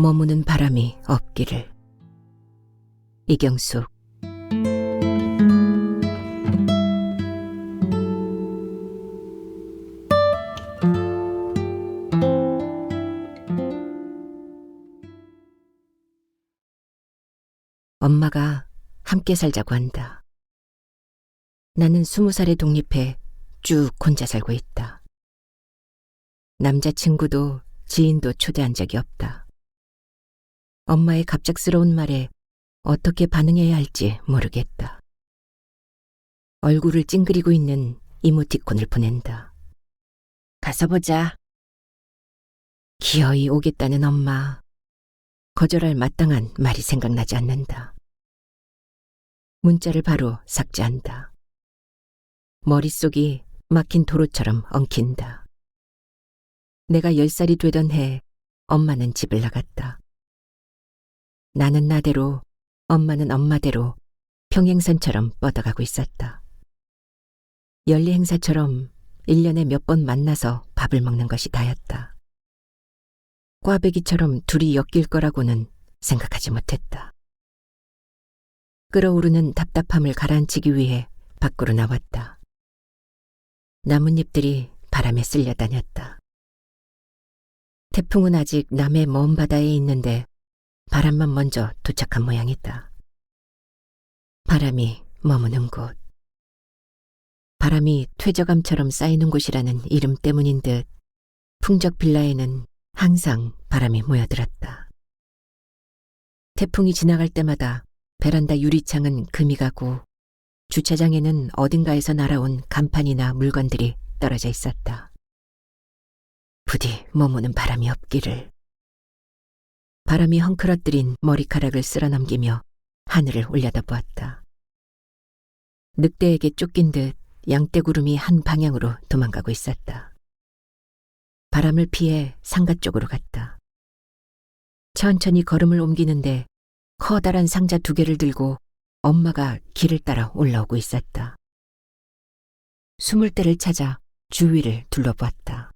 머무는 바람이 없기를. 이경숙. 엄마가 함께 살자고 한다. 나는 20살에 독립해 쭉 혼자 살고 있다. 남자친구도 지인도 초대한 적이 없다. 엄마의 갑작스러운 말에 어떻게 반응해야 할지 모르겠다. 얼굴을 찡그리고 있는 이모티콘을 보낸다. 가서 보자. 기어이 오겠다는 엄마. 거절할 마땅한 말이 생각나지 않는다. 문자를 바로 삭제한다. 머릿속이 막힌 도로처럼 엉킨다. 내가 10살이 되던 해 엄마는 집을 나갔다. 나는 나대로, 엄마는 엄마대로 평행선처럼 뻗어가고 있었다. 연례 행사처럼 1년에 몇 번 만나서 밥을 먹는 것이 다였다. 꽈배기처럼 둘이 엮일 거라고는 생각하지 못했다. 끓어오르는 답답함을 가라앉히기 위해 밖으로 나왔다. 나뭇잎들이 바람에 쓸려 다녔다. 태풍은 아직 남해 먼 바다에 있는데 바람만 먼저 도착한 모양이다. 바람이 머무는 곳. 바람이 퇴적암처럼 쌓이는 곳이라는 이름 때문인 듯 풍적 빌라에는 항상 바람이 모여들었다. 태풍이 지나갈 때마다 베란다 유리창은 금이 가고 주차장에는 어딘가에서 날아온 간판이나 물건들이 떨어져 있었다. 부디 머무는 바람이 없기를. 바람이 헝클어뜨린 머리카락을 쓸어넘기며 하늘을 올려다보았다. 늑대에게 쫓긴 듯 양떼구름이 한 방향으로 도망가고 있었다. 바람을 피해 상가 쪽으로 갔다. 천천히 걸음을 옮기는데 커다란 상자 2개를 들고 엄마가 길을 따라 올라오고 있었다. 숨을 데를 찾아 주위를 둘러보았다.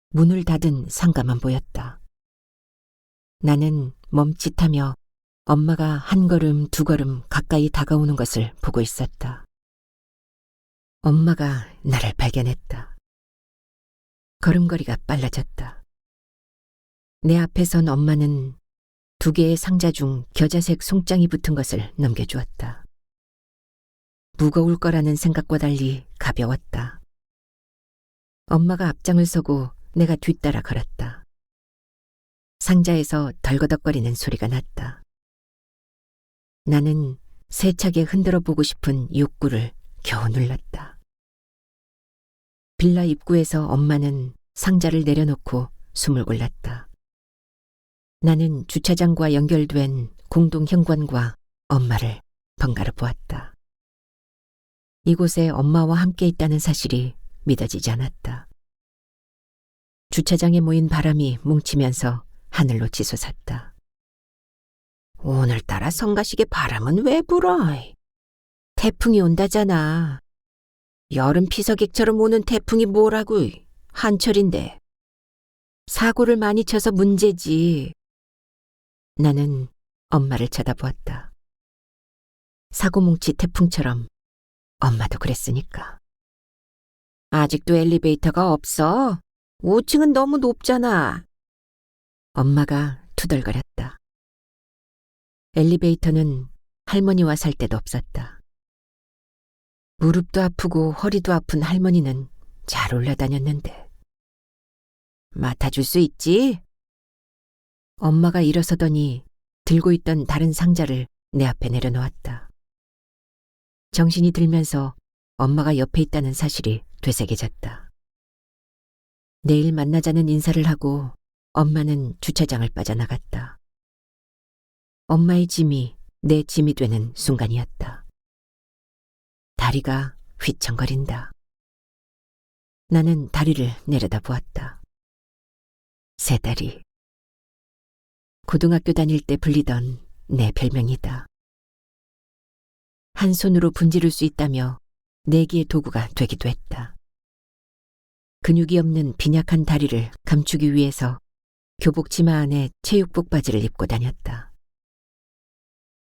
문을 닫은 상가만 보였다. 나는 멈칫하며 엄마가 1걸음 2걸음 가까이 다가오는 것을 보고 있었다. 엄마가 나를 발견했다. 걸음걸이가 빨라졌다. 내 앞에 선 엄마는 2개의 상자 중 겨자색 송장이 붙은 것을 넘겨주었다. 무거울 거라는 생각과 달리 가벼웠다. 엄마가 앞장을 서고 내가 뒤따라 걸었다. 상자에서 덜거덕거리는 소리가 났다. 나는 세차게 흔들어 보고 싶은 욕구를 겨우 눌렀다. 빌라 입구에서 엄마는 상자를 내려놓고 숨을 골랐다. 나는 주차장과 연결된 공동 현관과 엄마를 번갈아 보았다. 이곳에 엄마와 함께 있다는 사실이 믿어지지 않았다. 주차장에 모인 바람이 뭉치면서 하늘로 치솟았다. 오늘따라 성가시게 바람은 왜 불어? 태풍이 온다잖아. 여름 피서객처럼 오는 태풍이 뭐라고, 한철인데. 사고를 많이 쳐서 문제지. 나는 엄마를 쳐다보았다. 사고뭉치 태풍처럼 엄마도 그랬으니까. 아직도 엘리베이터가 없어? 5층은 너무 높잖아. 엄마가 투덜거렸다. 엘리베이터는 할머니와 살 때도 없었다. 무릎도 아프고 허리도 아픈 할머니는 잘 올라다녔는데. 맡아줄 수 있지? 엄마가 일어서더니 들고 있던 다른 상자를 내 앞에 내려놓았다. 정신이 들면서 엄마가 옆에 있다는 사실이 되새겨졌다. 내일 만나자는 인사를 하고 엄마는 주차장을 빠져나갔다. 엄마의 짐이 내 짐이 되는 순간이었다. 다리가 휘청거린다. 나는 다리를 내려다보았다. 새 다리. 고등학교 다닐 때 불리던 내 별명이다. 한 손으로 분지를 수 있다며 내기의 도구가 되기도 했다. 근육이 없는 빈약한 다리를 감추기 위해서 교복 치마 안에 체육복 바지를 입고 다녔다.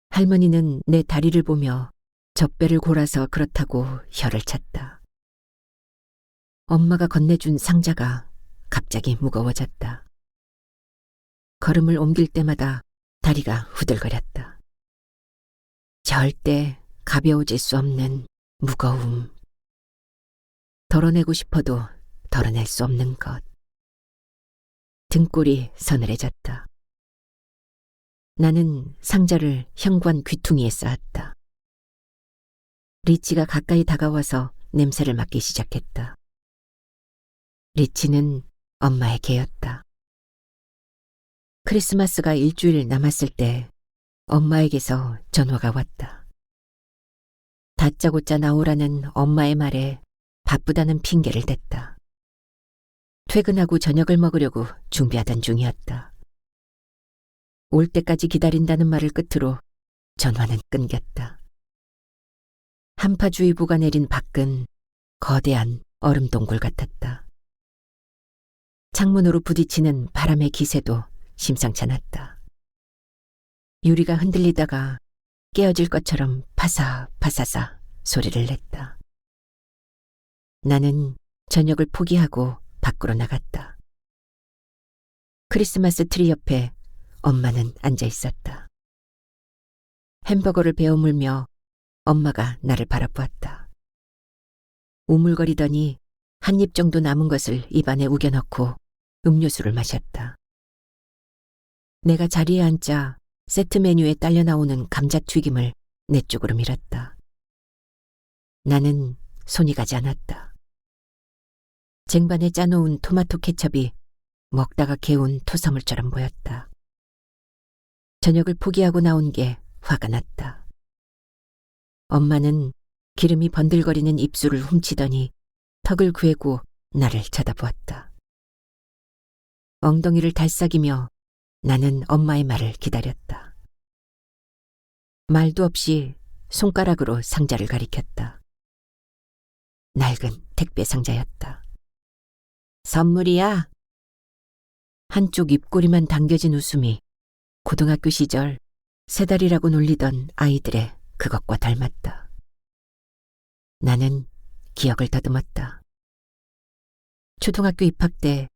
할머니는 내 다리를 보며 젖배를 골아서 그렇다고 혀를 찼다. 엄마가 건네준 상자가 갑자기 무거워졌다. 걸음을 옮길 때마다 다리가 후들거렸다. 절대 가벼워질 수 없는 무거움. 덜어내고 싶어도 덜어낼 수 없는 것. 등골이 서늘해졌다. 나는 상자를 현관 귀퉁이에 쌓았다. 리치가 가까이 다가와서 냄새를 맡기 시작했다. 리치는 엄마의 개였다. 크리스마스가 일주일 남았을 때 엄마에게서 전화가 왔다. 다짜고짜 나오라는 엄마의 말에 바쁘다는 핑계를 댔다. 퇴근하고 저녁을 먹으려고 준비하던 중이었다. 올 때까지 기다린다는 말을 끝으로 전화는 끊겼다. 한파주의보가 내린 밖은 거대한 얼음 동굴 같았다. 창문으로 부딪히는 바람의 기세도 심상치 않았다. 유리가 흔들리다가 깨어질 것처럼 파사파사사 소리를 냈다. 나는 저녁을 포기하고 밖으로 나갔다. 크리스마스 트리 옆에 엄마는 앉아 있었다. 햄버거를 베어물며 엄마가 나를 바라보았다. 우물거리더니 한 입 정도 남은 것을 입안에 우겨넣고 음료수를 마셨다. 내가 자리에 앉자 세트 메뉴에 딸려 나오는 감자튀김을 내 쪽으로 밀었다. 나는 손이 가지 않았다. 쟁반에 짜놓은 토마토 케첩이 먹다가 개운 토사물처럼 보였다. 저녁을 포기하고 나온 게 화가 났다. 엄마는 기름이 번들거리는 입술을 훔치더니 턱을 괴고 나를 쳐다보았다. 엉덩이를 달싹이며 나는 엄마의 말을 기다렸다. 말도 없이 손가락으로 상자를 가리켰다. 낡은 택배 상자였다. 선물이야. 한쪽 입꼬리만 당겨진 웃음이 고등학교 시절 새다리라고 놀리던 아이들의 그것과 닮았다. 나는 기억을 더듬었다. 초등학교 입학 때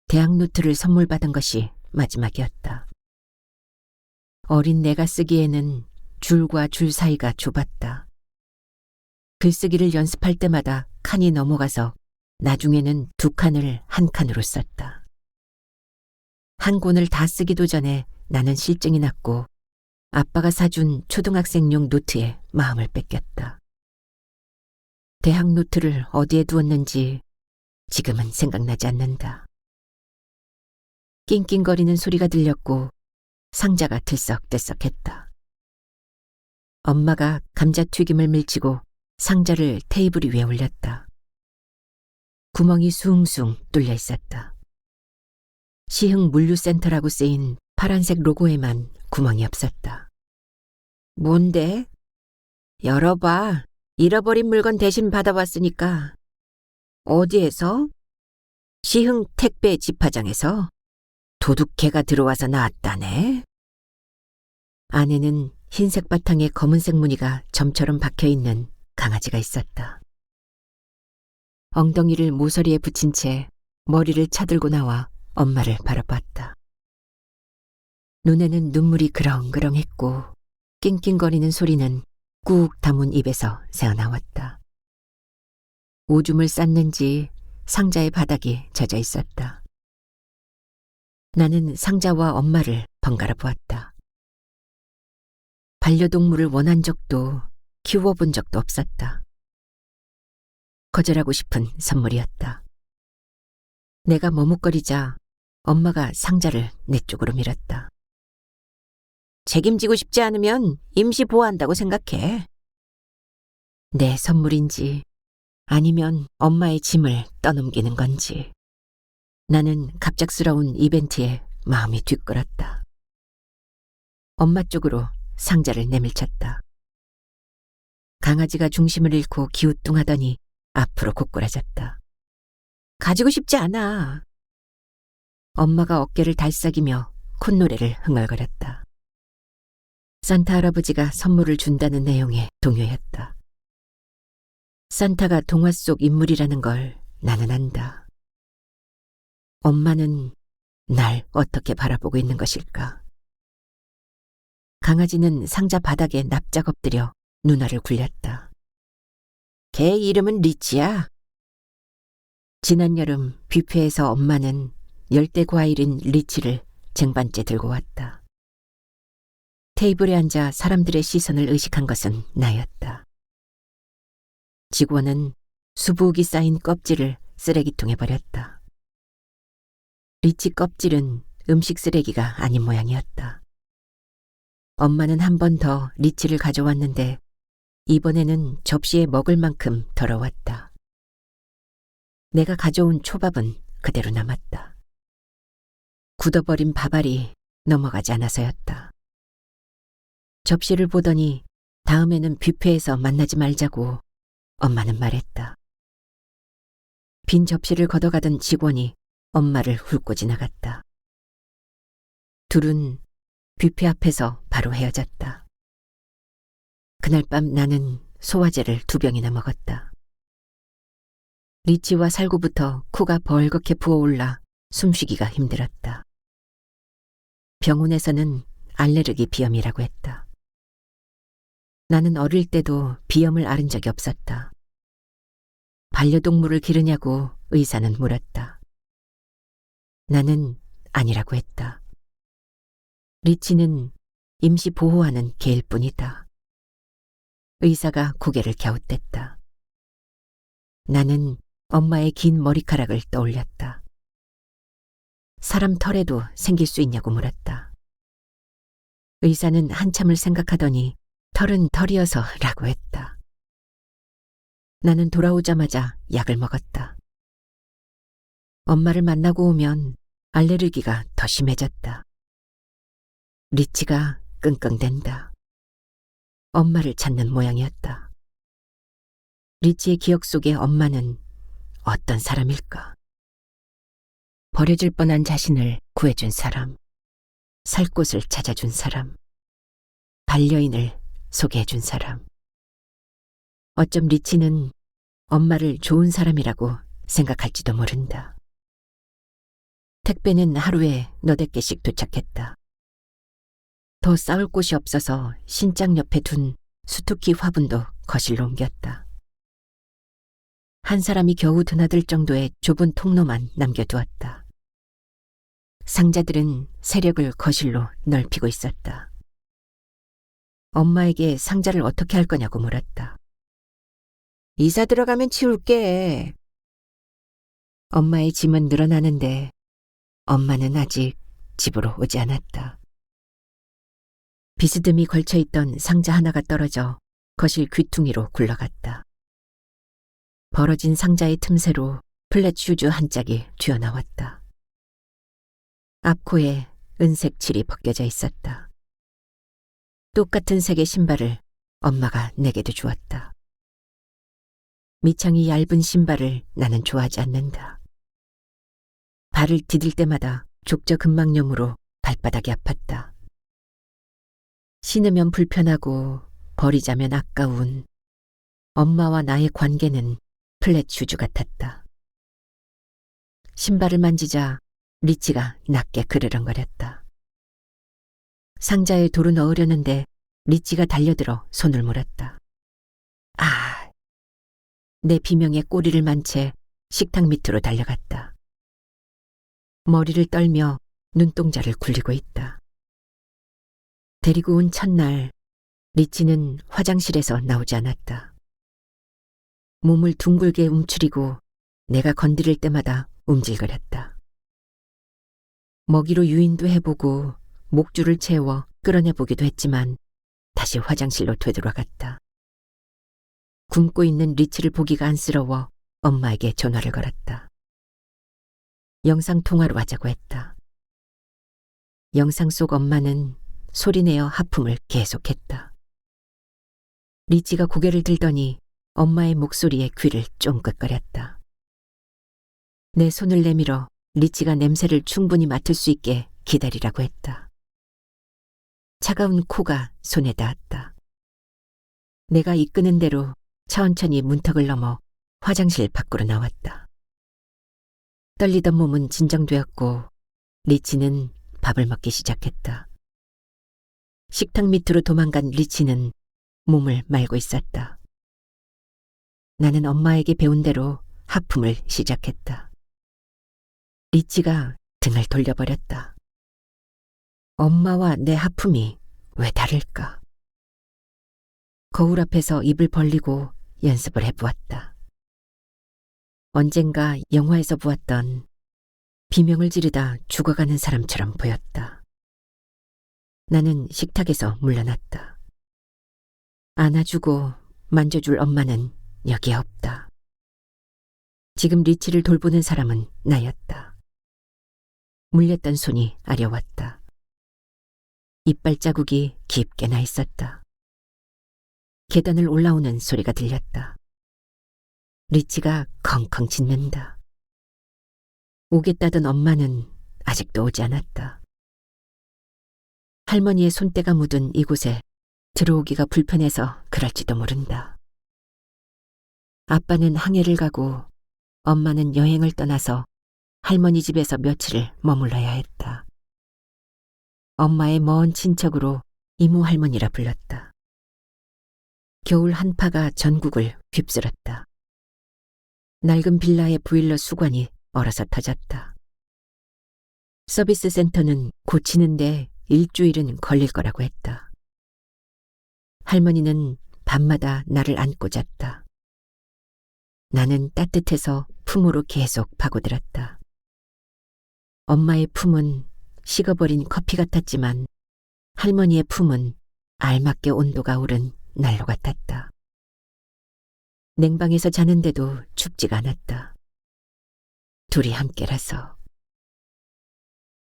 대학 노트를 선물 받은 것이 마지막이었다. 어린 내가 쓰기에는 줄과 줄 사이가 좁았다. 글쓰기를 연습할 때마다 칸이 넘어가서 나중에는 2칸을 한 칸으로 썼다. 한 권을 다 쓰기도 전에 나는 실증이 났고 아빠가 사준 초등학생용 노트에 마음을 뺏겼다. 대학 노트를 어디에 두었는지 지금은 생각나지 않는다. 낑낑거리는 소리가 들렸고 상자가 들썩들썩했다. 엄마가 감자튀김을 밀치고 상자를 테이블 위에 올렸다. 구멍이 숭숭 뚫려 있었다. 시흥 물류센터라고 쓰인 파란색 로고에만 구멍이 없었다. 뭔데? 열어봐. 잃어버린 물건 대신 받아왔으니까. 어디에서? 시흥 택배 집화장에서. 도둑개가 들어와서 나왔다네. 안에는 흰색 바탕에 검은색 무늬가 점처럼 박혀있는 강아지가 있었다. 엉덩이를 모서리에 붙인 채 머리를 차들고 나와 엄마를 바라봤다. 눈에는 눈물이 그렁그렁했고 낑낑거리는 소리는 꾹 다문 입에서 새어나왔다. 오줌을 쌌는지 상자의 바닥이 젖어 있었다. 나는 상자와 엄마를 번갈아 보았다. 반려동물을 원한 적도 키워본 적도 없었다. 거절하고 싶은 선물이었다. 내가 머뭇거리자 엄마가 상자를 내 쪽으로 밀었다. 책임지고 싶지 않으면 임시 보호한다고 생각해. 내 선물인지 아니면 엄마의 짐을 떠넘기는 건지. 나는 갑작스러운 이벤트에 마음이 뒤끓었다. 엄마 쪽으로 상자를 내밀쳤다. 강아지가 중심을 잃고 기우뚱하더니 앞으로 고꾸라졌다. 가지고 싶지 않아. 엄마가 어깨를 달싹이며 콧노래를 흥얼거렸다. 산타 할아버지가 선물을 준다는 내용의 동요였다. 산타가 동화 속 인물이라는 걸 나는 안다. 엄마는 날 어떻게 바라보고 있는 것일까? 강아지는 상자 바닥에 납작 엎드려 눈알을 굴렸다. 걔 이름은 리치야. 지난 여름 뷔페에서 엄마는 열대 과일인 리치를 쟁반째 들고 왔다. 테이블에 앉아 사람들의 시선을 의식한 것은 나였다. 직원은 수북이 쌓인 껍질을 쓰레기통에 버렸다. 리치 껍질은 음식 쓰레기가 아닌 모양이었다. 엄마는 한 번 더 리치를 가져왔는데 이번에는 접시에 먹을 만큼 더러웠다. 내가 가져온 초밥은 그대로 남았다. 굳어버린 밥알이 넘어가지 않아서였다. 접시를 보더니 다음에는 뷔페에서 만나지 말자고 엄마는 말했다. 빈 접시를 걷어가던 직원이 엄마를 훑고 지나갔다. 둘은 뷔페 앞에서 바로 헤어졌다. 그날 밤 나는 소화제를 2병이나 먹었다. 리치와 살구부터 코가 벌겋게 부어올라 숨쉬기가 힘들었다. 병원에서는 알레르기 비염이라고 했다. 나는 어릴 때도 비염을 앓은 적이 없었다. 반려동물을 기르냐고 의사는 물었다. 나는 아니라고 했다. 리치는 임시 보호하는 개일 뿐이다. 의사가 고개를 갸웃댔다. 나는 엄마의 긴 머리카락을 떠올렸다. 사람 털에도 생길 수 있냐고 물었다. 의사는 한참을 생각하더니 털은 털이어서 라고 했다. 나는 돌아오자마자 약을 먹었다. 엄마를 만나고 오면 알레르기가 더 심해졌다. 리치가 끙끙댄다. 엄마를 찾는 모양이었다. 리치의 기억 속의 엄마는 어떤 사람일까? 버려질 뻔한 자신을 구해준 사람, 살 곳을 찾아준 사람, 반려인을 소개해준 사람. 어쩜 리치는 엄마를 좋은 사람이라고 생각할지도 모른다. 택배는 하루에 너댓 개씩 도착했다. 더 쌓을 곳이 없어서 신장 옆에 둔 수투키 화분도 거실로 옮겼다. 한 사람이 겨우 드나들 정도의 좁은 통로만 남겨두었다. 상자들은 세력을 거실로 넓히고 있었다. 엄마에게 상자를 어떻게 할 거냐고 물었다. 이사 들어가면 치울게. 엄마의 짐은 늘어나는데 엄마는 아직 집으로 오지 않았다. 비스듬히 걸쳐있던 상자 하나가 떨어져 거실 귀퉁이로 굴러갔다. 벌어진 상자의 틈새로 플랫 슈즈 한 짝이 튀어나왔다. 앞코에 은색 칠이 벗겨져 있었다. 똑같은 색의 신발을 엄마가 내게도 주었다. 밑창이 얇은 신발을 나는 좋아하지 않는다. 발을 디딜 때마다 족저근막염으로 발바닥이 아팠다. 신으면 불편하고 버리자면 아까운 엄마와 나의 관계는 플랫 슈즈 같았다. 신발을 만지자 리치가 낮게 그르렁거렸다. 상자에 돌을 넣으려는데 리치가 달려들어 손을 물었다. 아! 내 비명에 꼬리를 만 채 식탁 밑으로 달려갔다. 머리를 떨며 눈동자를 굴리고 있다. 데리고 온 첫날 리치는 화장실에서 나오지 않았다. 몸을 둥글게 움츠리고 내가 건드릴 때마다 움찔거렸다. 먹이로 유인도 해보고 목줄을 채워 끌어내보기도 했지만 다시 화장실로 되돌아갔다. 굶고 있는 리치를 보기가 안쓰러워 엄마에게 전화를 걸었다. 영상통화로 하자고 했다. 영상 속 엄마는 소리내어 하품을 계속했다. 리치가 고개를 들더니 엄마의 목소리에 귀를 쫑긋거렸다. 내 손을 내밀어 리치가 냄새를 충분히 맡을 수 있게 기다리라고 했다. 차가운 코가 손에 닿았다. 내가 이끄는 대로 천천히 문턱을 넘어 화장실 밖으로 나왔다. 떨리던 몸은 진정되었고 리치는 밥을 먹기 시작했다. 식탁 밑으로 도망간 리치는 몸을 말고 있었다. 나는 엄마에게 배운 대로 하품을 시작했다. 리치가 등을 돌려버렸다. 엄마와 내 하품이 왜 다를까? 거울 앞에서 입을 벌리고 연습을 해보았다. 언젠가 영화에서 보았던 비명을 지르다 죽어가는 사람처럼 보였다. 나는 식탁에서 물러났다. 안아주고 만져줄 엄마는 여기에 없다. 지금 리치를 돌보는 사람은 나였다. 물렸던 손이 아려왔다. 이빨 자국이 깊게 나 있었다. 계단을 올라오는 소리가 들렸다. 리치가 컹컹 짖는다. 오겠다던 엄마는 아직도 오지 않았다. 할머니의 손때가 묻은 이곳에 들어오기가 불편해서 그럴지도 모른다. 아빠는 항해를 가고 엄마는 여행을 떠나서 할머니 집에서 며칠을 머물러야 했다. 엄마의 먼 친척으로 이모 할머니라 불렀다. 겨울 한파가 전국을 휩쓸었다. 낡은 빌라의 보일러 수관이 얼어서 터졌다. 서비스 센터는 고치는데 일주일은 걸릴 거라고 했다. 할머니는 밤마다 나를 안고 잤다. 나는 따뜻해서 품으로 계속 파고들었다. 엄마의 품은 식어버린 커피 같았지만 할머니의 품은 알맞게 온도가 오른 난로 같았다. 냉방에서 자는데도 춥지가 않았다. 둘이 함께라서.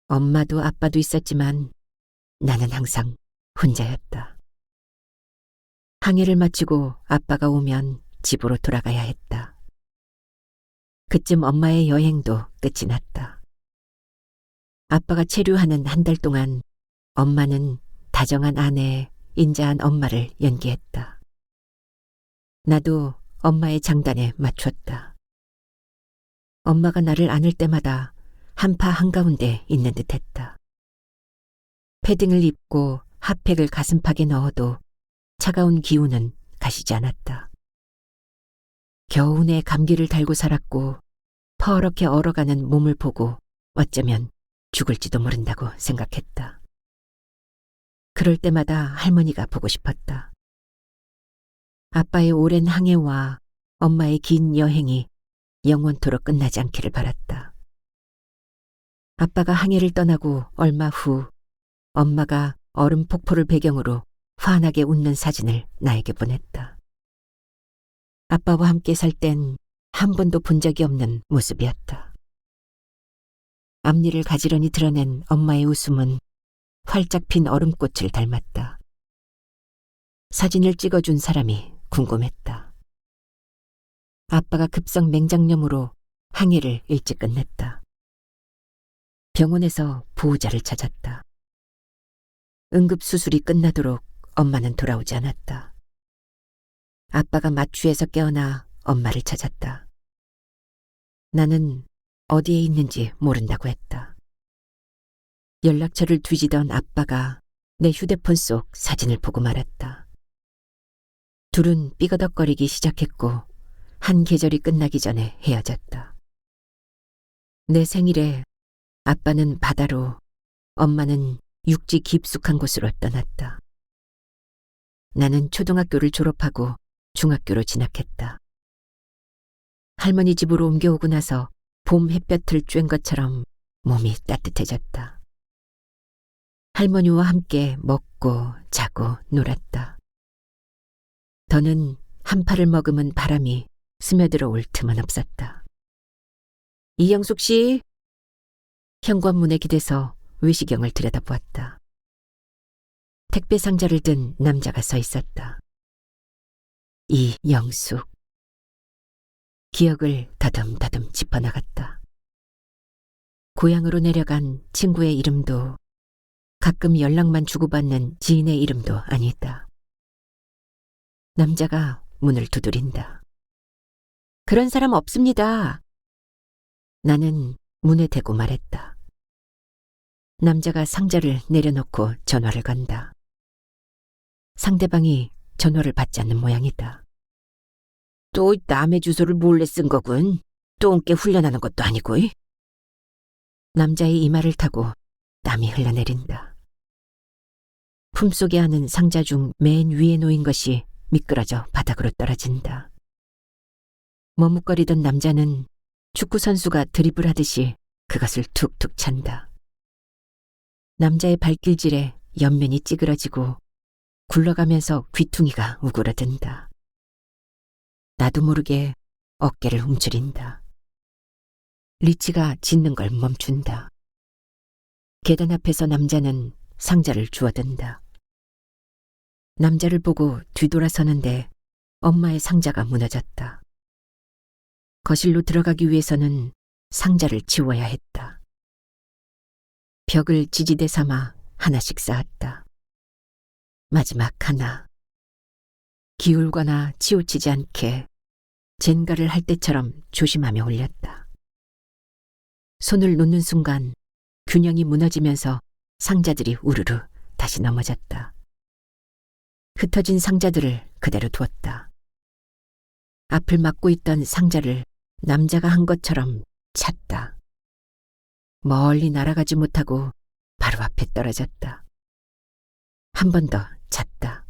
엄마도 아빠도 있었지만 나는 항상 혼자였다. 항해를 마치고 아빠가 오면 집으로 돌아가야 했다. 그쯤 엄마의 여행도 끝이 났다. 아빠가 체류하는 한 달 동안 엄마는 다정한 아내, 인자한 엄마를 연기했다. 나도 엄마의 장단에 맞췄다. 엄마가 나를 안을 때마다 한파 한가운데 있는 듯했다. 패딩을 입고 핫팩을 가슴팍에 넣어도 차가운 기운은 가시지 않았다. 겨우내 감기를 달고 살았고 퍼렇게 얼어가는 몸을 보고 어쩌면 죽을지도 모른다고 생각했다. 그럴 때마다 할머니가 보고 싶었다. 아빠의 오랜 항해와 엄마의 긴 여행이 영원토록 끝나지 않기를 바랐다. 아빠가 항해를 떠나고 얼마 후 엄마가 얼음 폭포를 배경으로 환하게 웃는 사진을 나에게 보냈다. 아빠와 함께 살 땐 한 번도 본 적이 없는 모습이었다. 앞니를 가지런히 드러낸 엄마의 웃음은 활짝 핀 얼음꽃을 닮았다. 사진을 찍어준 사람이 궁금했다. 아빠가 급성 맹장염으로 항해를 일찍 끝냈다. 병원에서 보호자를 찾았다. 응급수술이 끝나도록 엄마는 돌아오지 않았다. 아빠가 마취에서 깨어나 엄마를 찾았다. 나는 어디에 있는지 모른다고 했다. 연락처를 뒤지던 아빠가 내 휴대폰 속 사진을 보고 말았다. 둘은 삐거덕거리기 시작했고 한 계절이 끝나기 전에 헤어졌다. 내 생일에 아빠는 바다로, 엄마는 육지 깊숙한 곳으로 떠났다. 나는 초등학교를 졸업하고 중학교로 진학했다. 할머니 집으로 옮겨오고 나서 봄 햇볕을 쬐은 것처럼 몸이 따뜻해졌다. 할머니와 함께 먹고 자고 놀았다. 더는 한파를 머금은 바람이 스며들어 올 틈은 없었다. 이영숙 씨, 현관문에 기대서 외시경을 들여다보았다. 택배 상자를 든 남자가 서 있었다. 이영숙. 기억을 다듬다듬 짚어나갔다. 고향으로 내려간 친구의 이름도 가끔 연락만 주고받는 지인의 이름도 아니다. 남자가 문을 두드린다. 그런 사람 없습니다. 나는 문에 대고 말했다. 남자가 상자를 내려놓고 전화를 건다. 상대방이 전화를 받지 않는 모양이다. 또 남의 주소를 몰래 쓴 거군. 똥개 훈련하는 것도 아니고. 남자의 이마를 타고 땀이 흘러내린다. 품속에 안은 상자 중 맨 위에 놓인 것이 미끄러져 바닥으로 떨어진다. 머뭇거리던 남자는 축구선수가 드리블하듯이 그것을 툭툭 찬다. 남자의 발길질에 옆면이 찌그러지고 굴러가면서 귀퉁이가 우그러든다. 나도 모르게 어깨를 움츠린다. 리치가 짖는 걸 멈춘다. 계단 앞에서 남자는 상자를 주워든다. 남자를 보고 뒤돌아서는데 엄마의 상자가 무너졌다. 거실로 들어가기 위해서는 상자를 치워야 했다. 벽을 지지대 삼아 하나씩 쌓았다. 마지막 하나. 기울거나 치우치지 않게 젠가를 할 때처럼 조심하며 올렸다. 손을 놓는 순간 균형이 무너지면서 상자들이 우르르 다시 넘어졌다. 흩어진 상자들을 그대로 두었다. 앞을 막고 있던 상자를 남자가 한 것처럼 찼다. 멀리 날아가지 못하고 바로 앞에 떨어졌다. 한 번 더 찼다.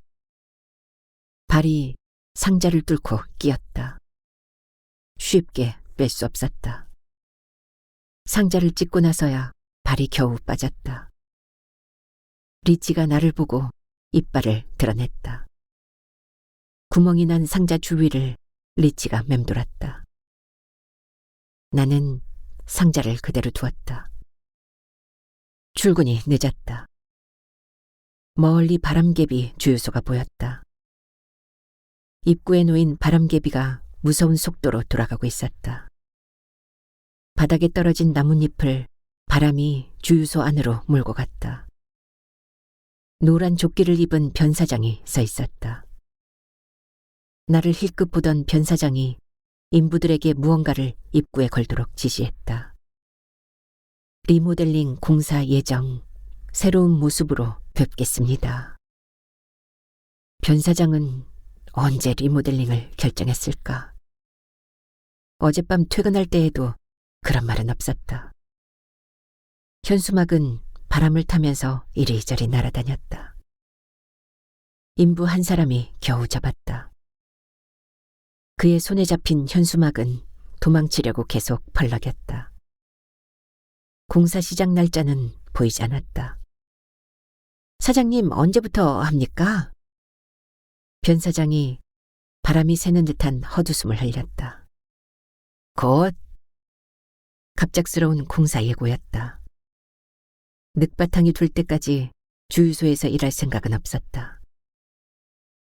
발이 상자를 뚫고 끼었다. 쉽게 뺄 수 없었다. 상자를 찢고 나서야 발이 겨우 빠졌다. 리치가 나를 보고 이빨을 드러냈다. 구멍이 난 상자 주위를 리치가 맴돌았다. 나는 상자를 그대로 두었다. 출근이 늦었다. 멀리 바람개비 주유소가 보였다. 입구에 놓인 바람개비가 무서운 속도로 돌아가고 있었다. 바닥에 떨어진 나뭇잎을 바람이 주유소 안으로 몰고 갔다. 노란 조끼를 입은 변사장이 서 있었다. 나를 힐끗 보던 변사장이 인부들에게 무언가를 입구에 걸도록 지시했다. 리모델링 공사 예정, 새로운 모습으로 뵙겠습니다. 변사장은 언제 리모델링을 결정했을까? 어젯밤 퇴근할 때에도 그런 말은 없었다. 현수막은 바람을 타면서 이리저리 날아다녔다. 인부 한 사람이 겨우 잡았다. 그의 손에 잡힌 현수막은 도망치려고 계속 펄럭였다. 공사 시작 날짜는 보이지 않았다. 사장님 언제부터 합니까? 변 사장이 바람이 새는 듯한 헛웃음을 흘렸다. 곧. 갑작스러운 공사 예고였다. 늑바탕이 돌 때까지 주유소에서 일할 생각은 없었다.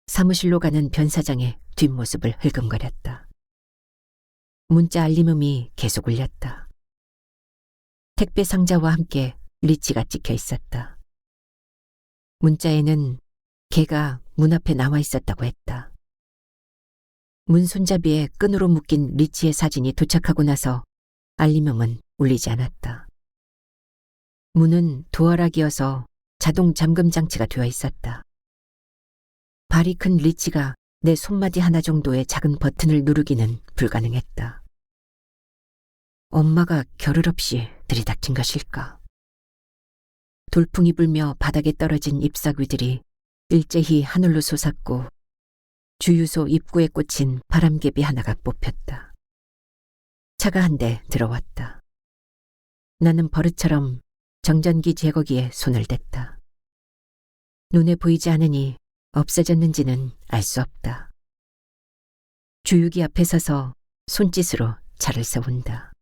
사무실로 가는 변 사장의 뒷모습을 흘금거렸다. 문자 알림음이 계속 울렸다. 택배 상자와 함께 리치가 찍혀 있었다. 문자에는 개가 문 앞에 나와 있었다고 했다. 문 손잡이에 끈으로 묶인 리치의 사진이 도착하고 나서 알림음은 울리지 않았다. 문은 도어락이어서 자동 잠금 장치가 되어 있었다. 발이 큰 리치가 내 손마디 하나 정도의 작은 버튼을 누르기는 불가능했다. 엄마가 겨를 없이 들이닥친 것일까? 돌풍이 불며 바닥에 떨어진 잎사귀들이 일제히 하늘로 솟았고 주유소 입구에 꽂힌 바람개비 하나가 뽑혔다. 차가 한 대 들어왔다. 나는 버릇처럼 정전기 제거기에 손을 댔다. 눈에 보이지 않으니 없어졌는지는 알 수 없다. 주유기 앞에 서서 손짓으로 차를 세운다.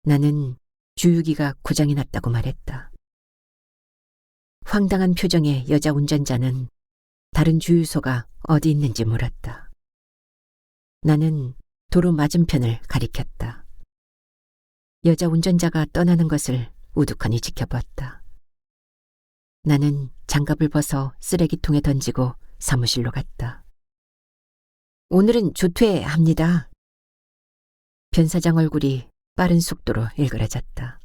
나는 주유기가 고장이 났다고 말했다. 황당한 표정의 여자 운전자는 다른 주유소가 어디 있는지 물었다. 나는 도로 맞은편을 가리켰다. 여자 운전자가 떠나는 것을 우두커니 지켜보았다. 나는 장갑을 벗어 쓰레기통에 던지고 사무실로 갔다. 오늘은 조퇴합니다. 변사장 얼굴이 빠른 속도로 일그러졌다.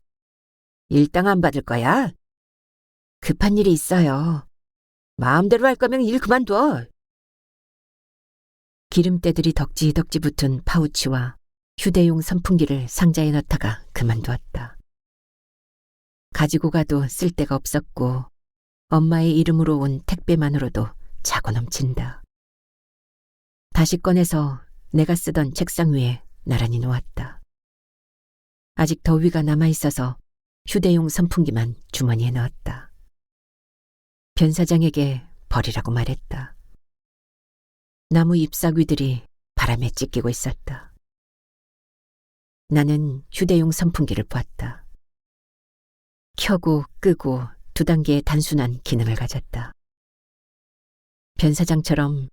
일당 안 받을 거야? 급한 일이 있어요. 마음대로 할 거면 일 그만둬. 기름때들이 덕지덕지 붙은 파우치와 휴대용 선풍기를 상자에 넣다가 그만두었다. 가지고 가도 쓸데가 없었고 엄마의 이름으로 온 택배만으로도 차고 넘친다. 다시 꺼내서 내가 쓰던 책상 위에 나란히 놓았다. 아직 더위가 남아있어서 휴대용 선풍기만 주머니에 넣었다. 변사장에게 버리라고 말했다. 나무 잎사귀들이 바람에 찢기고 있었다. 나는 휴대용 선풍기를 보았다. 켜고 끄고 두 단계의 단순한 기능을 가졌다. 변사장처럼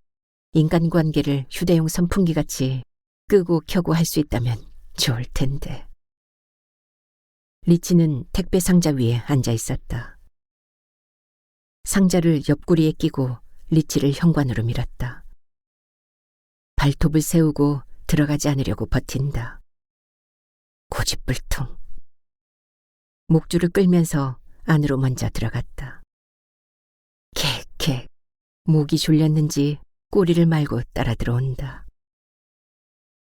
인간관계를 휴대용 선풍기같이 끄고 켜고 할 수 있다면 좋을 텐데. 리치는 택배 상자 위에 앉아 있었다. 상자를 옆구리에 끼고 리치를 현관으로 밀었다. 발톱을 세우고 들어가지 않으려고 버틴다. 고집불통. 목줄을 끌면서 안으로 먼저 들어갔다. 객객. 목이 졸렸는지 꼬리를 말고 따라 들어온다.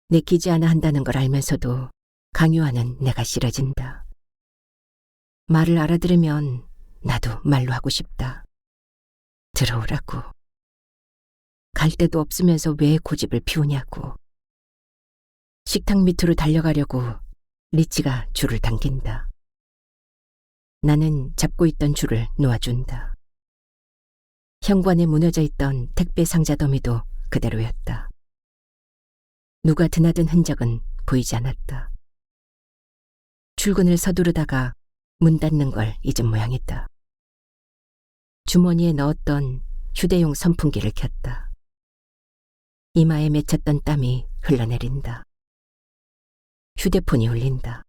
내키지 않아 한다는 걸 알면서도 강요하는 내가 싫어진다. 말을 알아들으면 나도 말로 하고 싶다. 들어오라고. 갈 데도 없으면서 왜 고집을 피우냐고. 식탁 밑으로 달려가려고 리치가 줄을 당긴다. 나는 잡고 있던 줄을 놓아준다. 현관에 무너져 있던 택배 상자 더미도 그대로였다. 누가 드나든 흔적은 보이지 않았다. 출근을 서두르다가 문 닫는 걸 잊은 모양이다. 주머니에 넣었던 휴대용 선풍기를 켰다. 이마에 맺혔던 땀이 흘러내린다. 휴대폰이 울린다.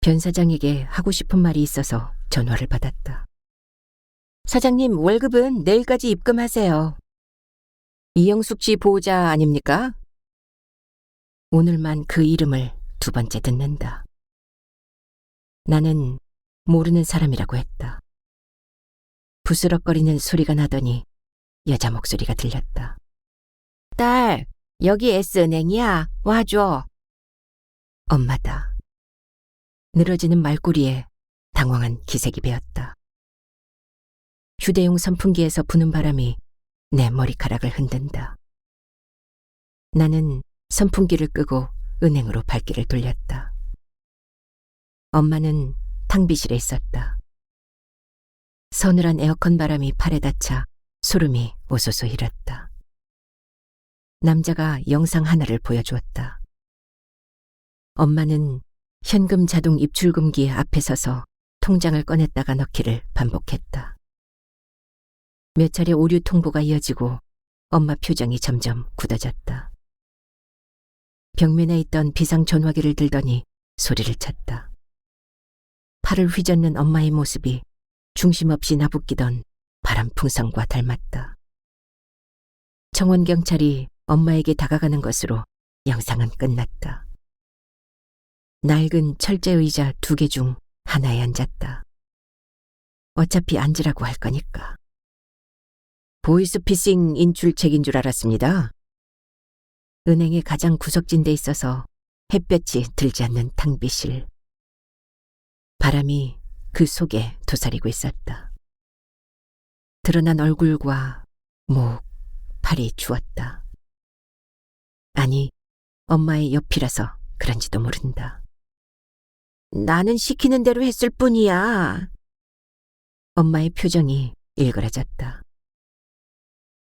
변사장에게 하고 싶은 말이 있어서 전화를 받았다. 사장님, 월급은 내일까지 입금하세요. 이영숙 씨 보호자 아닙니까? 오늘만 그 이름을 두 번째 듣는다. 나는 모르는 사람이라고 했다. 부스럭거리는 소리가 나더니 여자 목소리가 들렸다. 딸, 여기 S은행이야. 와줘. 엄마다. 늘어지는 말꼬리에 당황한 기색이 배었다. 휴대용 선풍기에서 부는 바람이 내 머리카락을 흔든다. 나는 선풍기를 끄고 은행으로 발길을 돌렸다. 엄마는 탕비실에 있었다. 서늘한 에어컨 바람이 팔에 닿자 소름이 오소소 일었다. 남자가 영상 하나를 보여주었다. 엄마는 현금 자동 입출금기 앞에 서서 통장을 꺼냈다가 넣기를 반복했다. 몇 차례 오류 통보가 이어지고 엄마 표정이 점점 굳어졌다. 벽면에 있던 비상 전화기를 들더니 소리를 쳤다. 팔을 휘젓는 엄마의 모습이 중심 없이 나부끼던 바람풍선과 닮았다. 청원경찰이 엄마에게 다가가는 것으로 영상은 끝났다. 낡은 철제 의자 2개 중 하나에 앉았다. 어차피 앉으라고 할 거니까. 보이스피싱 인출책인 줄 알았습니다. 은행의 가장 구석진 데 있어서 햇볕이 들지 않는 탕비실. 바람이 그 속에 도사리고 있었다. 드러난 얼굴과 목, 팔이 추웠다. 아니, 엄마의 옆이라서 그런지도 모른다. 나는 시키는 대로 했을 뿐이야. 엄마의 표정이 일그러졌다.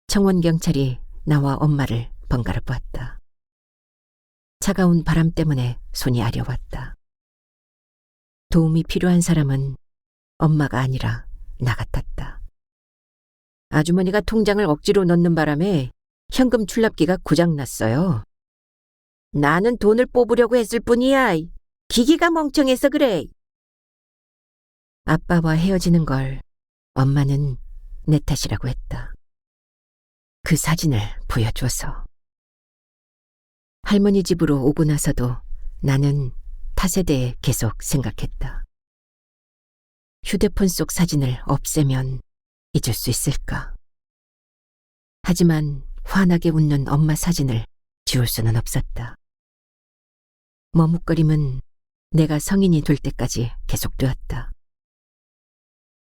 청원경찰이 나와 엄마를 번갈아 보았다. 차가운 바람 때문에 손이 아려웠다. 도움이 필요한 사람은 엄마가 아니라 나 같았다. 아주머니가 통장을 억지로 넣는 바람에 현금 출납기가 고장났어요. 나는 돈을 뽑으려고 했을 뿐이야. 기기가 멍청해서 그래. 아빠와 헤어지는 걸 엄마는 내 탓이라고 했다. 그 사진을 보여주어서. 할머니 집으로 오고 나서도 나는 탓에 대해 계속 생각했다. 휴대폰 속 사진을 없애면 잊을 수 있을까? 하지만 환하게 웃는 엄마 사진을 지울 수는 없었다. 머뭇거림은 내가 성인이 될 때까지 계속되었다.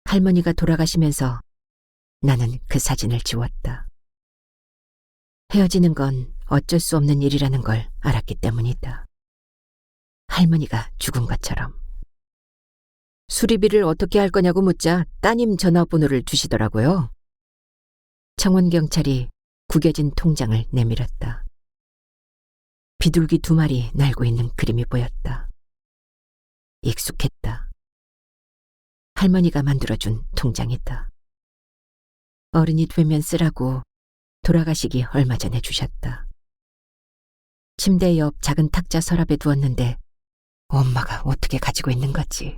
할머니가 돌아가시면서 나는 그 사진을 지웠다. 헤어지는 건 어쩔 수 없는 일이라는 걸 알았기 때문이다. 할머니가 죽은 것처럼. 수리비를 어떻게 할 거냐고 묻자 따님 전화번호를 주시더라고요. 청원경찰이 구겨진 통장을 내밀었다. 비둘기 2마리 날고 있는 그림이 보였다. 익숙했다. 할머니가 만들어준 통장이다. 어른이 되면 쓰라고 돌아가시기 얼마 전에 주셨다. 침대 옆 작은 탁자 서랍에 두었는데 엄마가 어떻게 가지고 있는 거지?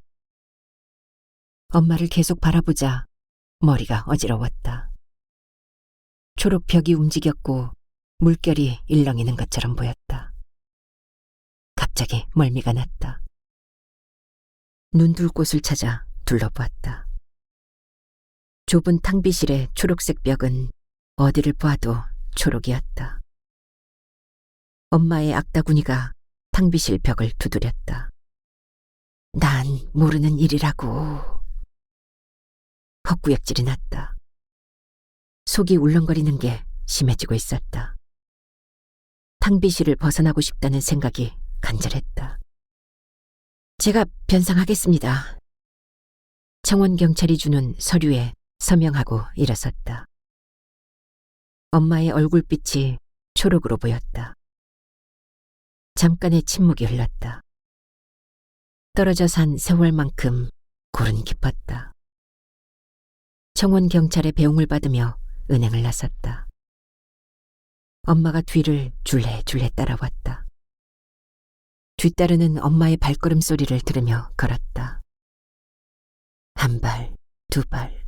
엄마를 계속 바라보자 머리가 어지러웠다. 초록 벽이 움직였고 물결이 일렁이는 것처럼 보였다. 갑자기 멀미가 났다. 눈 둘 곳을 찾아 둘러보았다. 좁은 탕비실의 초록색 벽은 어디를 보아도 초록이었다. 엄마의 악다구니가 탕비실 벽을 두드렸다. 난 모르는 일이라고. 헛구역질이 났다. 속이 울렁거리는 게 심해지고 있었다. 탕비실을 벗어나고 싶다는 생각이 간절했다. 제가 변상하겠습니다. 청원경찰이 주는 서류에 서명하고 일어섰다. 엄마의 얼굴빛이 초록으로 보였다. 잠깐의 침묵이 흘렀다. 떨어져 산 세월만큼 골은 깊었다. 청원경찰의 배웅을 받으며 은행을 나섰다. 엄마가 뒤를 줄레줄레 따라왔다. 뒤따르는 엄마의 발걸음 소리를 들으며 걸었다. 1발, 2발.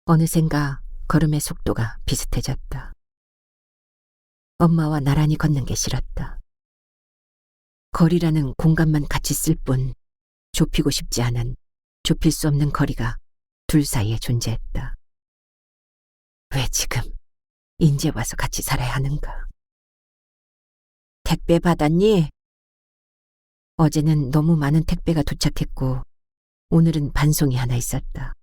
어느샌가 걸음의 속도가 비슷해졌다. 엄마와 나란히 걷는 게 싫었다. 거리라는 공간만 같이 쓸 뿐 좁히고 싶지 않은 좁힐 수 없는 거리가 둘 사이에 존재했다. 왜 지금 인제 와서 같이 살아야 하는가? 택배 받았니? 어제는 너무 많은 택배가 도착했고 오늘은 반송이 하나 있었다.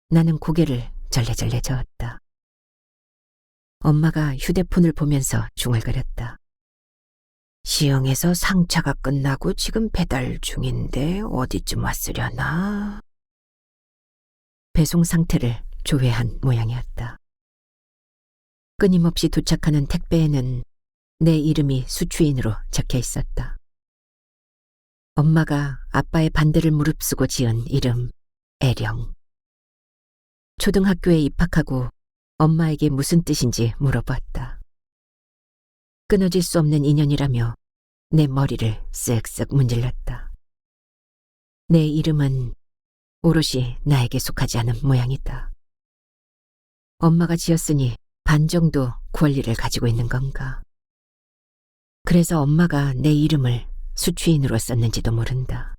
나는 고개를 절레절레 저었다. 엄마가 휴대폰을 보면서 중얼거렸다. 시흥에서 상차가 끝나고 지금 배달 중인데 어디쯤 왔으려나? 배송 상태를 조회한 모양이었다. 끊임없이 도착하는 택배에는 내 이름이 수취인으로 적혀 있었다. 엄마가 아빠의 반대를 무릅쓰고 지은 이름, 애령. 초등학교에 입학하고 엄마에게 무슨 뜻인지 물어봤다. 끊어질 수 없는 인연이라며 내 머리를 쓱쓱 문질렀다. 내 이름은 오롯이 나에게 속하지 않은 모양이다. 엄마가 지었으니 반 정도 권리를 가지고 있는 건가? 그래서 엄마가 내 이름을 수취인으로 썼는지도 모른다.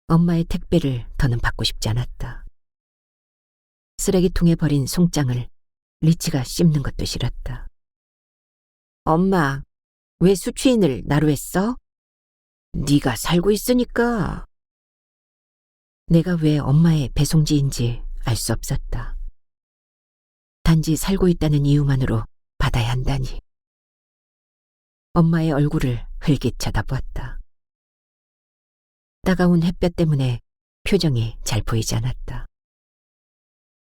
엄마의 택배를 더는 받고 싶지 않았다. 쓰레기통에 버린 송장을 리치가 씹는 것도 싫었다. 엄마, 왜 수취인을 나로 했어? 네가 살고 있으니까. 내가 왜 엄마의 배송지인지 알 수 없었다. 단지 살고 있다는 이유만으로 받아야 한다니. 엄마의 얼굴을 흘깃 쳐다보았다. 따가운 햇볕 때문에 표정이 잘 보이지 않았다.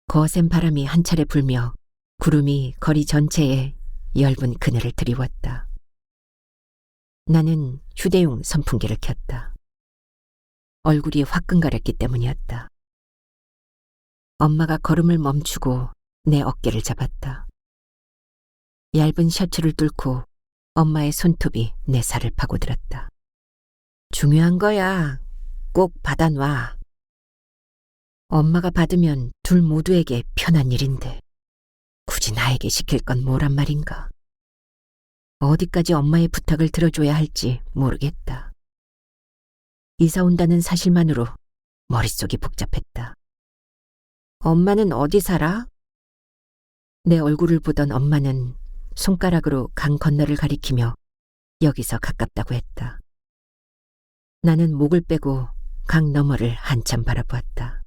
거센 바람이 한 차례 불며 구름이 거리 전체에 엷은 그늘을 드리웠다. 나는 휴대용 선풍기를 켰다. 얼굴이 화끈거렸기 때문이었다. 엄마가 걸음을 멈추고 내 어깨를 잡았다. 얇은 셔츠를 뚫고 엄마의 손톱이 내 살을 파고들었다. 중요한 거야. 꼭 받아놔. 엄마가 받으면 둘 모두에게 편한 일인데 굳이 나에게 시킬 건 뭐란 말인가. 어디까지 엄마의 부탁을 들어줘야 할지 모르겠다. 이사 온다는 사실만으로 머릿속이 복잡했다. 엄마는 어디 살아? 내 얼굴을 보던 엄마는 손가락으로 강 건너를 가리키며 여기서 가깝다고 했다. 나는 목을 빼고 강 너머를 한참 바라보았다.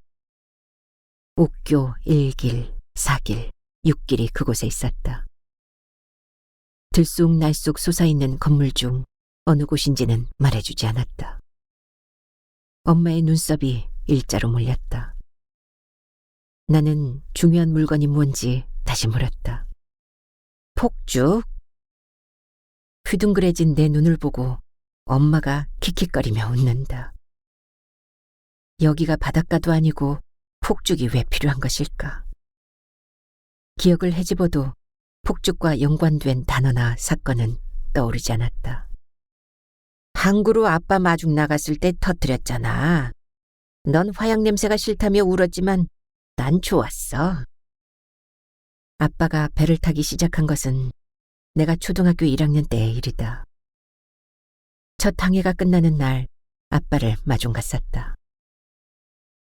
옥교 1길, 4길, 6길이 그곳에 있었다. 들쑥날쑥 솟아있는 건물 중 어느 곳인지는 말해주지 않았다. 엄마의 눈썹이 일자로 몰렸다. 나는 중요한 물건이 뭔지 다시 물었다. 폭죽? 휘둥그레진 내 눈을 보고 엄마가 킥킥거리며 웃는다. 여기가 바닷가도 아니고 폭죽이 왜 필요한 것일까? 기억을 헤집어도 폭죽과 연관된 단어나 사건은 떠오르지 않았다. 항구로 아빠 마중 나갔을 때 터뜨렸잖아. 넌 화약 냄새가 싫다며 울었지만 난 좋았어. 아빠가 배를 타기 시작한 것은 내가 초등학교 1학년 때의 일이다. 첫 항해가 끝나는 날 아빠를 마중 갔었다.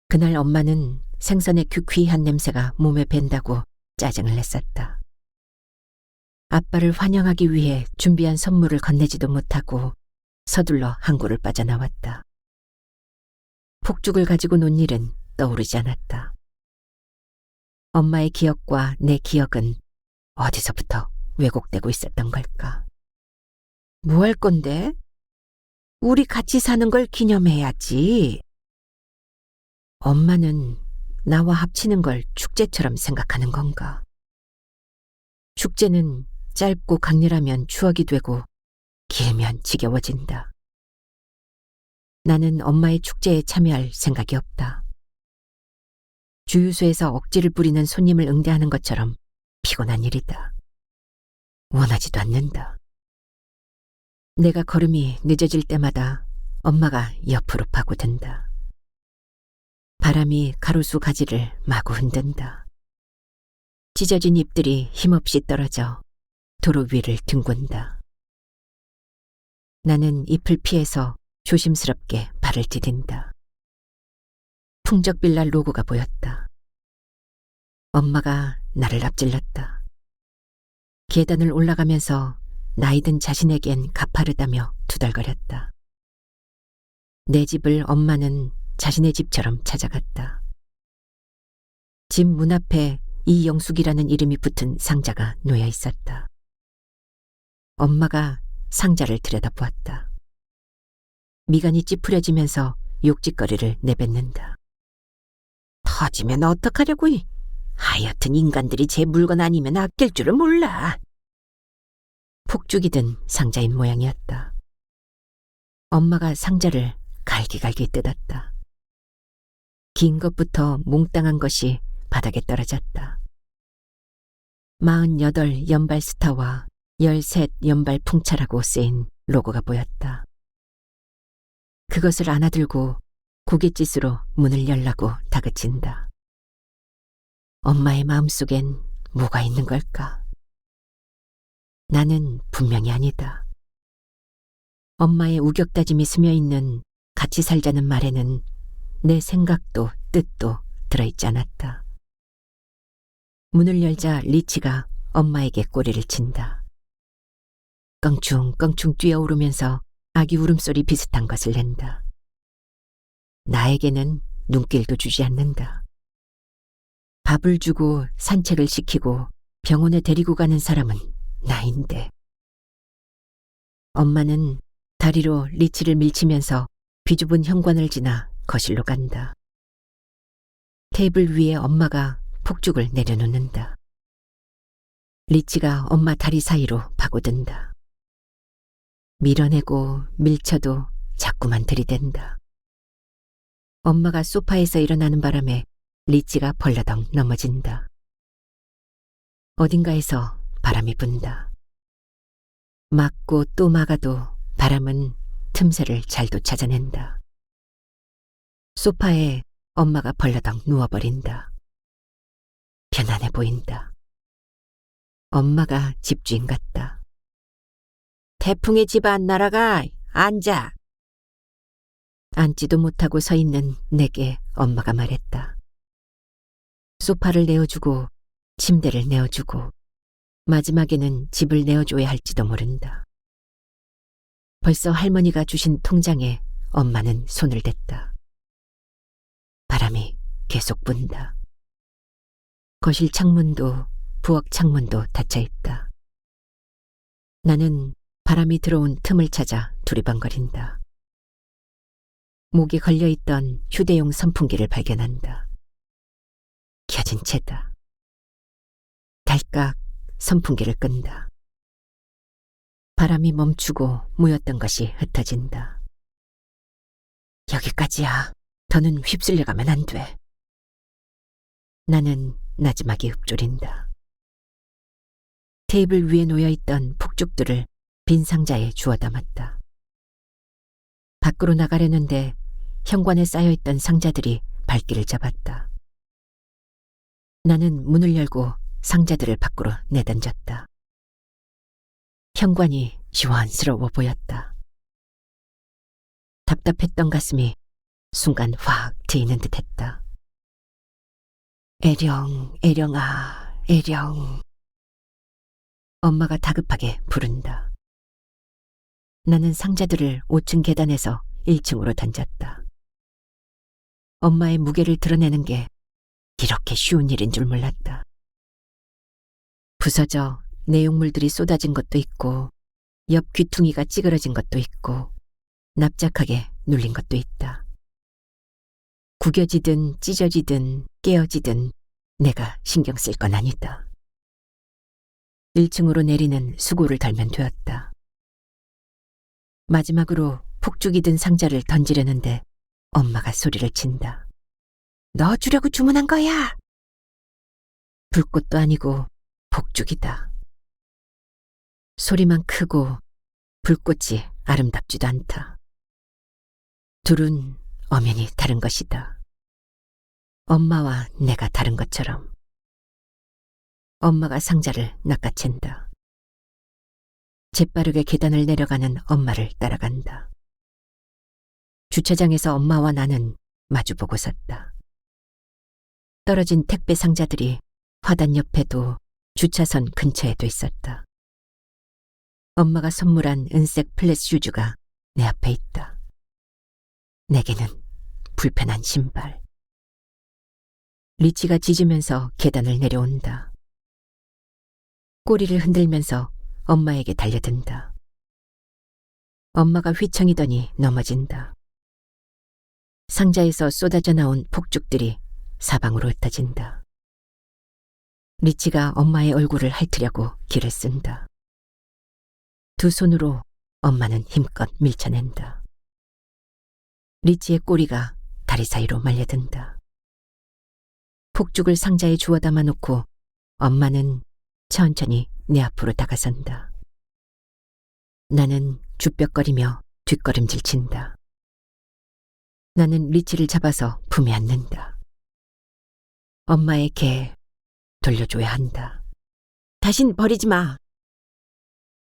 그날 엄마는 생선의 귀퀴한 냄새가 몸에 밴다고 짜증을 냈었다. 아빠를 환영하기 위해 준비한 선물을 건네지도 못하고 서둘러 항구를 빠져나왔다. 폭죽을 가지고 논 일은 떠오르지 않았다. 엄마의 기억과 내 기억은 어디서부터 왜곡되고 있었던 걸까? 뭐 할 건데? 우리 같이 사는 걸 기념해야지. 엄마는 나와 합치는 걸 축제처럼 생각하는 건가? 축제는 짧고 강렬하면 추억이 되고 길면 지겨워진다. 나는 엄마의 축제에 참여할 생각이 없다. 주유소에서 억지를 부리는 손님을 응대하는 것처럼 피곤한 일이다. 원하지도 않는다. 내가 걸음이 늦어질 때마다 엄마가 옆으로 파고든다. 바람이 가로수 가지를 마구 흔든다. 찢어진 잎들이 힘없이 떨어져 도로 위를 뒹군다. 나는 잎을 피해서 조심스럽게 발을 디딘다. 풍적빌라 로고가 보였다. 엄마가 나를 앞질렀다. 계단을 올라가면서 나이든 자신에겐 가파르다며 투덜거렸다. 내 집을 엄마는 자신의 집처럼 찾아갔다. 집 문 앞에 이영숙이라는 이름이 붙은 상자가 놓여 있었다. 엄마가 상자를 들여다보았다. 미간이 찌푸려지면서 욕짓거리를 내뱉는다. 터지면 어떡하려고. 하여튼 인간들이 제 물건 아니면 아낄 줄을 몰라. 폭죽이 든 상자인 모양이었다. 엄마가 상자를 갈기갈기 뜯었다. 긴 것부터 몽땅한 것이 바닥에 떨어졌다. 48 연발 스타와 13 연발 풍차라고 쓰인 로고가 보였다. 그것을 안아들고 고갯짓으로 문을 열라고 다그친다. 엄마의 마음속엔 뭐가 있는 걸까? 나는 분명히 아니다. 엄마의 우격다짐이 스며있는 같이 살자는 말에는 내 생각도 뜻도 들어있지 않았다. 문을 열자 리치가 엄마에게 꼬리를 친다. 껑충껑충 뛰어오르면서 아기 울음소리 비슷한 것을 낸다. 나에게는 눈길도 주지 않는다. 밥을 주고 산책을 시키고 병원에 데리고 가는 사람은 나인데. 엄마는 다리로 리치를 밀치면서 비좁은 현관을 지나 거실로 간다. 테이블 위에 엄마가 폭죽을 내려놓는다. 리치가 엄마 다리 사이로 파고든다. 밀어내고 밀쳐도 자꾸만 들이댄다. 엄마가 소파에서 일어나는 바람에 리치가 벌러덩 넘어진다. 어딘가에서 바람이 분다. 막고 또 막아도 바람은 틈새를 잘도 찾아낸다. 소파에 엄마가 벌러덩 누워버린다. 편안해 보인다. 엄마가 집주인 같다. 태풍의 집 안 날아가. 앉아. 앉지도 못하고 서 있는 내게 엄마가 말했다. 소파를 내어주고 침대를 내어주고 마지막에는 집을 내어줘야 할지도 모른다. 벌써 할머니가 주신 통장에 엄마는 손을 댔다. 바람이 계속 분다. 거실 창문도 부엌 창문도 닫혀있다. 나는 바람이 들어온 틈을 찾아 두리번거린다. 목에 걸려있던 휴대용 선풍기를 발견한다. 켜진 채다. 달깍 선풍기를 끈다. 바람이 멈추고 모였던 것이 흩어진다. 여기까지야. 더는 휩쓸려 가면 안 돼. 나는 나지막이 읊조린다. 테이블 위에 놓여있던 폭죽들을 빈 상자에 주워 담았다. 밖으로 나가려는데 현관에 쌓여있던 상자들이 발길을 잡았다. 나는 문을 열고 상자들을 밖으로 내던졌다. 현관이 시원스러워 보였다. 답답했던 가슴이 순간 확 트이는 듯했다. 애령, 애령아, 애령. 엄마가 다급하게 부른다. 나는 상자들을 5층 계단에서 1층으로 던졌다. 엄마의 무게를 드러내는 게 이렇게 쉬운 일인 줄 몰랐다. 부서져 내용물들이 쏟아진 것도 있고 옆 귀퉁이가 찌그러진 것도 있고 납작하게 눌린 것도 있다. 구겨지든 찢어지든 깨어지든 내가 신경 쓸 건 아니다. 1층으로 내리는 수고를 덜면 되었다. 마지막으로 폭죽이 든 상자를 던지려는데 엄마가 소리를 친다. 너 주려고 주문한 거야. 불꽃도 아니고 폭죽이다. 소리만 크고 불꽃이 아름답지도 않다. 둘은 엄연히 다른 것이다. 엄마와 내가 다른 것처럼. 엄마가 상자를 낚아챈다. 재빠르게 계단을 내려가는 엄마를 따라간다. 주차장에서 엄마와 나는 마주보고 섰다. 떨어진 택배 상자들이 화단 옆에도 주차선 근처에도 있었다. 엄마가 선물한 은색 플랫 슈즈가 내 앞에 있다. 내게는 불편한 신발. 리치가 짖으면서 계단을 내려온다. 꼬리를 흔들면서 엄마에게 달려든다. 엄마가 휘청이더니 넘어진다. 상자에서 쏟아져 나온 폭죽들이 사방으로 흩어진다. 리치가 엄마의 얼굴을 핥으려고 기를 쓴다. 두 손으로 엄마는 힘껏 밀쳐낸다. 리치의 꼬리가 다리 사이로 말려든다. 폭죽을 상자에 주워 담아놓고 엄마는 천천히 내 앞으로 다가선다. 나는 주뼛거리며 뒷걸음질 친다. 나는 리치를 잡아서 품에 안는다. 엄마의 개 돌려줘야 한다. 다신 버리지 마.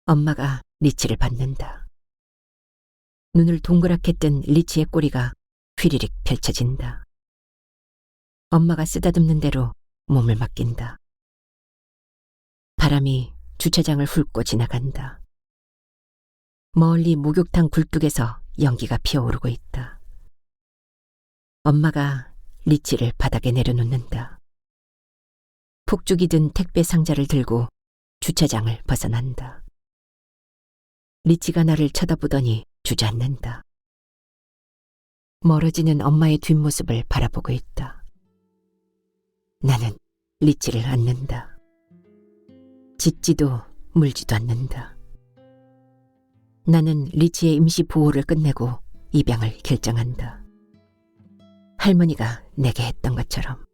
엄마가 리치를 받는다. 눈을 동그랗게 뜬 리치의 꼬리가 휘리릭 펼쳐진다. 엄마가 쓰다듬는 대로 몸을 맡긴다. 바람이 주차장을 훑고 지나간다. 멀리 목욕탕 굴뚝에서 연기가 피어오르고 있다. 엄마가 리치를 바닥에 내려놓는다. 폭죽이 든 택배 상자를 들고 주차장을 벗어난다. 리치가 나를 쳐다보더니 주저앉는다. 멀어지는 엄마의 뒷모습을 바라보고 있다. 나는 리치를 안는다. 짖지도 물지도 않는다. 나는 리치의 임시 보호를 끝내고 입양을 결정한다. 할머니가 내게 했던 것처럼.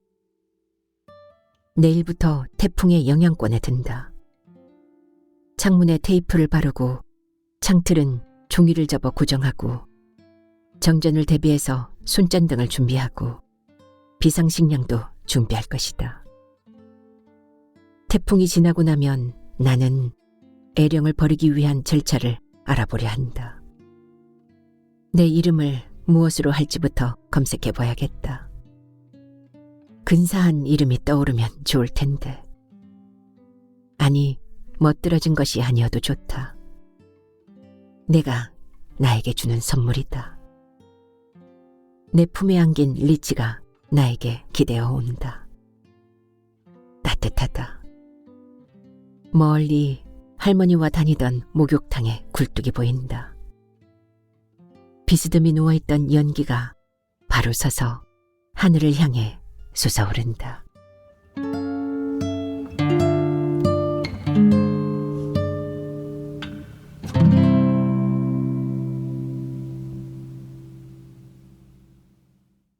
내일부터 태풍의 영향권에 든다. 창문에 테이프를 바르고 창틀은 종이를 접어 고정하고 정전을 대비해서 손전등을 준비하고 비상식량도 준비할 것이다. 태풍이 지나고 나면 나는 애령을 버리기 위한 절차를 알아보려 한다. 내 이름을 무엇으로 할지부터 검색해 봐야겠다. 근사한 이름이 떠오르면 좋을 텐데. 아니, 멋들어진 것이 아니어도 좋다. 내가 나에게 주는 선물이다. 내 품에 안긴 리치가 나에게 기대어 온다. 따뜻하다. 멀리 할머니와 다니던 목욕탕에 굴뚝이 보인다. 비스듬히 누워있던 연기가 바로 서서 하늘을 향해 솟아오른다.